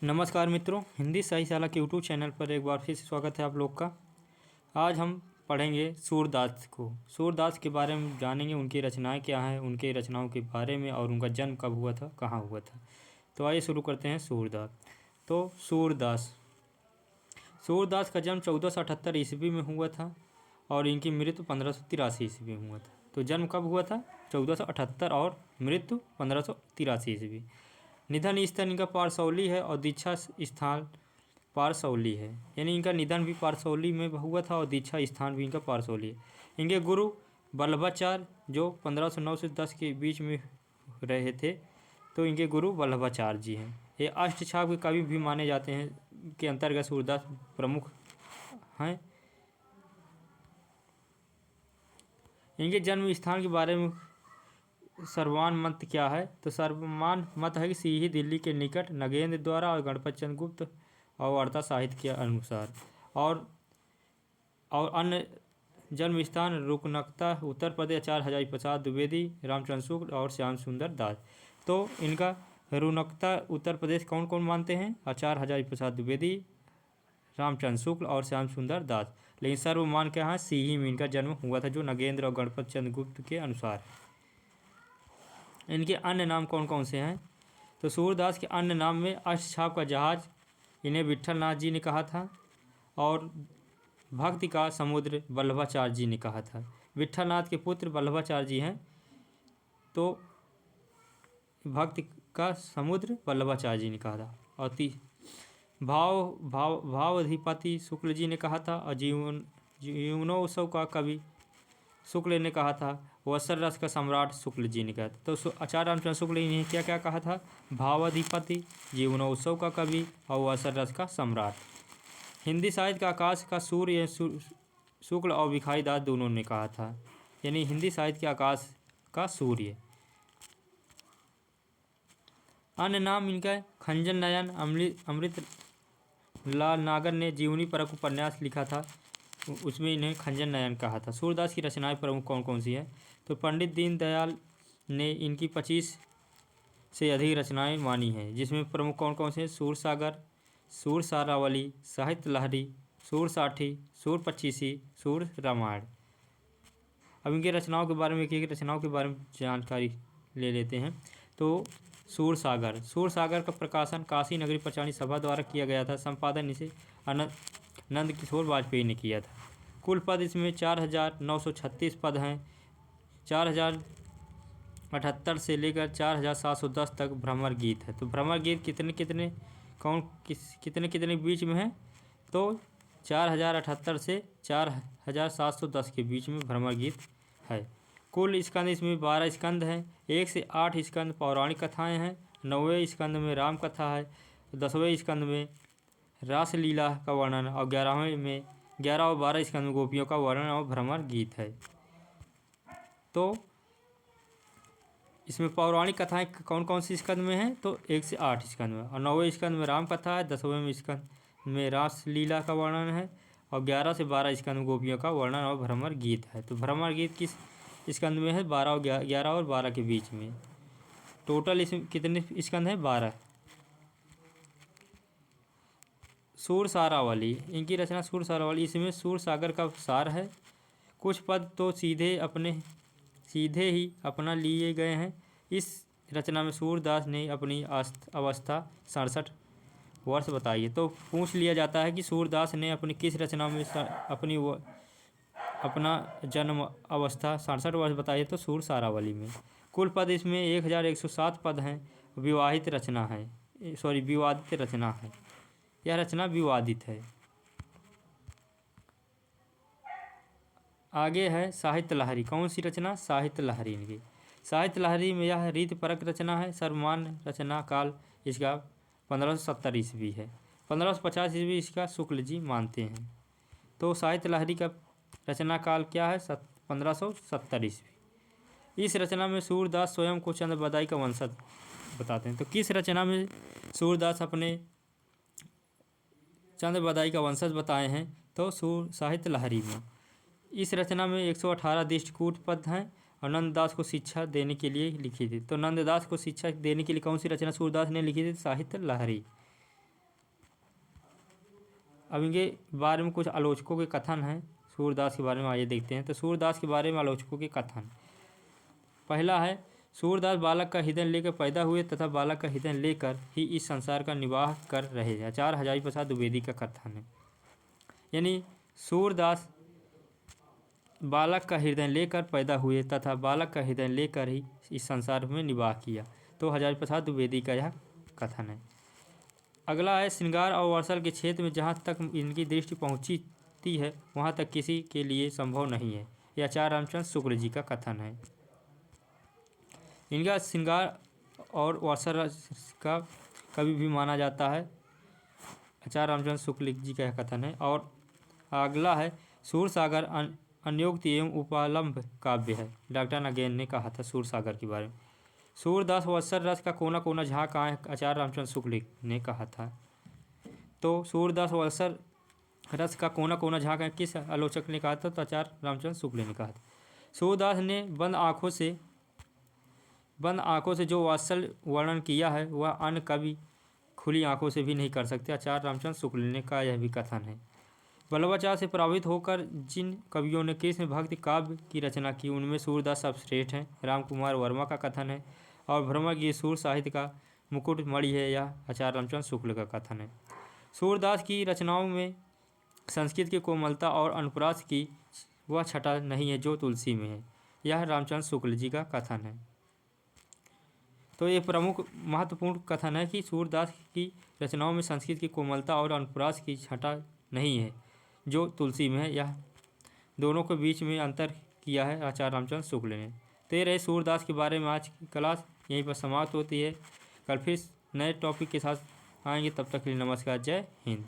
नमस्कार मित्रों, हिंदी सही शाला के यूट्यूब चैनल पर एक बार फिर से स्वागत है आप लोग का। आज हम पढ़ेंगे सूरदास को। सूरदास के बारे में जानेंगे, उनकी रचनाएं क्या हैं, उनके रचनाओं के बारे में और उनका जन्म कब हुआ था, कहाँ हुआ था। तो आइए शुरू करते हैं। सूरदास सूरदास का जन्म 1478 ईस्वी में हुआ था और इनकी मृत्यु 1583 ईस्वी में हुआ था। तो जन्म कब हुआ था? 1478 और मृत्यु 1583 ईस्वी। निधन स्थान इनका पारसौली है और दीक्षा स्थान पारसौली है, यानी इनका निधन भी पारसौली में हुआ था और दीक्षा स्थान भी इनका पारसौली है। इनके गुरु वल्लभाचार्य जो 1509 से 10 के बीच में रहे थे, तो इनके गुरु वल्लभाचार्य जी हैं। ये अष्टछाप के कवि भी माने जाते हैं, के अंतर्गत सूरदास प्रमुख हैं। इनके जन्म स्थान के बारे में सर्वमान मत क्या है? तो सर्वमान मत है कि सीही दिल्ली के निकट नगेंद्र द्वारा और गणपत चंद्र गुप्त और वार्ता साहित्य के अनुसार। और अन्य जन्म स्थान रुकनकता उत्तर प्रदेश, आचार्य हजारी प्रसाद द्विवेदी, रामचंद्र शुक्ल और श्याम सुंदर दास। तो इनका रुकनकता उत्तर प्रदेश कौन कौन मानते हैं? आचार्य हजारी प्रसाद द्विवेदी, रामचंद्र शुक्ल और श्याम सुंदर दास। लेकिन सर्वमान क्या है? सीही में इनका जन्म हुआ था, जो नगेंद्र और गणपत चंद्र गुप्त के अनुसार। इनके अन्य नाम कौन कौन से हैं? तो सूरदास के अन्य नाम में अष्टछाप का जहाज इन्हें विट्ठल नाथ जी ने कहा था और भक्ति का समुद्र वल्लभाचार्य जी ने कहा था। विट्ठल नाथ के पुत्र वल्लभाचार्य जी हैं, तो भक्ति का समुद्र वल्लभाचार्य जी ने कहा था। और भावाधिपति शुक्ल जी ने कहा था और जीवनोत्सव का कवि शुक्ल ने कहा था। वत्सल रस का सम्राट शुक्ल जी ने कहा था। तो आचार्य रामचंद्र शुक्ल ने क्या क्या कहा था? भावाधिपति, जीवनोत्सव का कवि और वत्सल रस का सम्राट। हिंदी साहित्य का आकाश का सूर्य शुक्ल और भिखारी दास दोनों ने कहा था, यानी हिंदी साहित्य के आकाश का सूर्य। अन्य नाम इनका खंजन नयन अमृत लाल नागर ने जीवनी परक उपन्यास लिखा था, उसमें इन्हें खंजन नयन कहा था। सूरदास की रचनाएं प्रमुख कौन कौन सी हैं? तो पंडित दीनदयाल ने इनकी 25 से अधिक रचनाएं मानी हैं, जिसमें प्रमुख कौन कौन से हैं? सूरसागर, सूर सारावली, साहित्य लहरी, सूर साठी, सूर पच्चीसी, सूर रामायण। अब इनके रचनाओं के बारे में, एक रचनाओं के बारे में जानकारी ले लेते हैं। तो सूरसागर का प्रकाशन काशी नगरी प्रचारणी सभा द्वारा किया गया था। संपादन इसे नंद किशोर वाजपेयी ने किया था। कुल पद इसमें 4936 पद हैं। 4078 से लेकर 4710 तक भ्रमर गीत है। तो भ्रमर गीत कितने कितने बीच में है? तो 4078 से 4710 के बीच में भ्रमर गीत है। कुल स्कंद इसमें 12 स्कंद हैं। 1 से 8 स्कंद पौराणिक कथाएं हैं। 9वें स्कंद में राम कथा है। 10वें स्कंद में रासलीला का वर्णन और 11वें में 11 और 12 स्कंद में गोपियों का वर्णन और भ्रमर गीत है। तो इसमें पौराणिक कथाएं कौन कौन सी स्कंद में हैं? तो 1 से 8 स्कंद में। और 9वें स्कंद में राम कथा है। 10वें में स्कंद में रासलीला का वर्णन है और 11 से 12 स्कंद में गोपियों का वर्णन और भ्रमर गीत है। तो भ्रमर गीत किस स्कंद में है? 11 और 12 के बीच में। टोटल इसमें कितने स्कंद हैं? 12। सूर सारावली, इनकी रचना सूर सारावली, इसमें सूर सागर का सार है। कुछ पद तो सीधे ही अपना लिए गए हैं। इस रचना में सूरदास ने अपनी अवस्था 67 वर्ष बताई है। तो पूछ लिया जाता है कि सूरदास ने अपनी किस रचना में अपना जन्म अवस्था 67 वर्ष बताई है? तो सूर सारावली में। कुल पद इसमें 1107 पद हैं। विवादित रचना है। यह रचना विवादित है। आगे है साहित्य लहरी। कौन सी रचना? साहित्य लहरी। इनकी साहित्य लहरी में यह रीति परक रचना है। सर्वमान रचना काल इसका 1570 ईस्वी है। 1550 ईस्वी इसका शुक्ल जी मानते हैं। तो साहित्य लहरी का रचना काल क्या है? 1570 ईस्वी। इस रचना में सूरदास स्वयं को चंद्र बदाई का वंशज बताते हैं। तो किस रचना में सूरदास अपने चंद्र बदाई का वंशज बताए हैं? तो साहित्य लहरी में। इस रचना में 118 दृष्टिकूट पद हैं और नंददास को शिक्षा देने के लिए लिखी थी। तो नंददास को शिक्षा देने के लिए कौन सी रचना सूरदास ने लिखी थी? साहित्य लहरी। अब इनके बारे में कुछ आलोचकों के कथन हैं। सूरदास के बारे में आइए देखते हैं। तो सूरदास के बारे में आलोचकों के कथन, पहला है, सूरदास बालक का हृदय लेकर पैदा हुए तथा बालक का हृदय लेकर ही इस संसार का निर्वाह कर रहे हैं। आचार्य हजारी प्रसाद द्विवेदी का कथन है। यानी सूरदास बालक का हृदय लेकर पैदा हुए तथा बालक का हृदय लेकर ही इस संसार में निवाह किया। तो हजारी प्रसाद द्विवेदी का यह कथन है। अगला है, श्रृंगार और वर्षल के क्षेत्र में जहाँ तक इनकी दृष्टि पहुँचती है वहाँ तक किसी के लिए संभव नहीं है। यह आचार्य रामचंद्र शुक्ल जी का कथन है। इनका श्रृंगार और वर्षल रस का कवि भी माना जाता है। आचार्य रामचंद्र शुक्ल जी का यह कथन है। और अगला है, सूरसागर अन्योक्त एवं उपालंब काव्य है। डॉक्टर नगेन ने कहा था सूरसागर के बारे में। सूरदास वर्षल रस का कोना कोना झाँक आए, आचार्य रामचंद्र शुक्ल ने कहा था। तो सूरदास वर्षल रस का कोना कोना झाँक आए किस आलोचक ने कहा था? तो आचार्य रामचंद्र शुक्ल ने कहा था। सूरदास ने बंद आँखों से जो वात्सल वर्णन किया है वह अन्य कवि खुली आँखों से भी नहीं कर सकते। आचार्य रामचंद्र शुक्ल ने का यह भी कथन है। वल्लभाचार्य से प्रभावित होकर जिन कवियों ने कृष्ण भक्ति काव्य की रचना की उनमें सूरदास सर्वश्रेष्ठ हैं। रामकुमार वर्मा का कथन है। और भ्रमर सूर साहित्य का मुकुट मणि है, यह आचार्य रामचंद्र शुक्ल का कथन है। सूरदास की रचनाओं में संस्कृत की कोमलता और अनुप्रास की वह छटा नहीं है जो तुलसी में है, यह रामचंद्र शुक्ल जी का कथन है। तो ये प्रमुख महत्वपूर्ण कथन है कि सूरदास की रचनाओं में संस्कृत की कोमलता और अनुप्रास की छटा नहीं है जो तुलसी में है, यह दोनों के बीच में अंतर किया है आचार्य रामचंद्र शुक्ल ने। तो ये रहे सूरदास के बारे में आज की क्लास, यहीं पर समाप्त होती है। कल फिर नए टॉपिक के साथ आएंगे, तब तक के लिए नमस्कार, जय हिंद।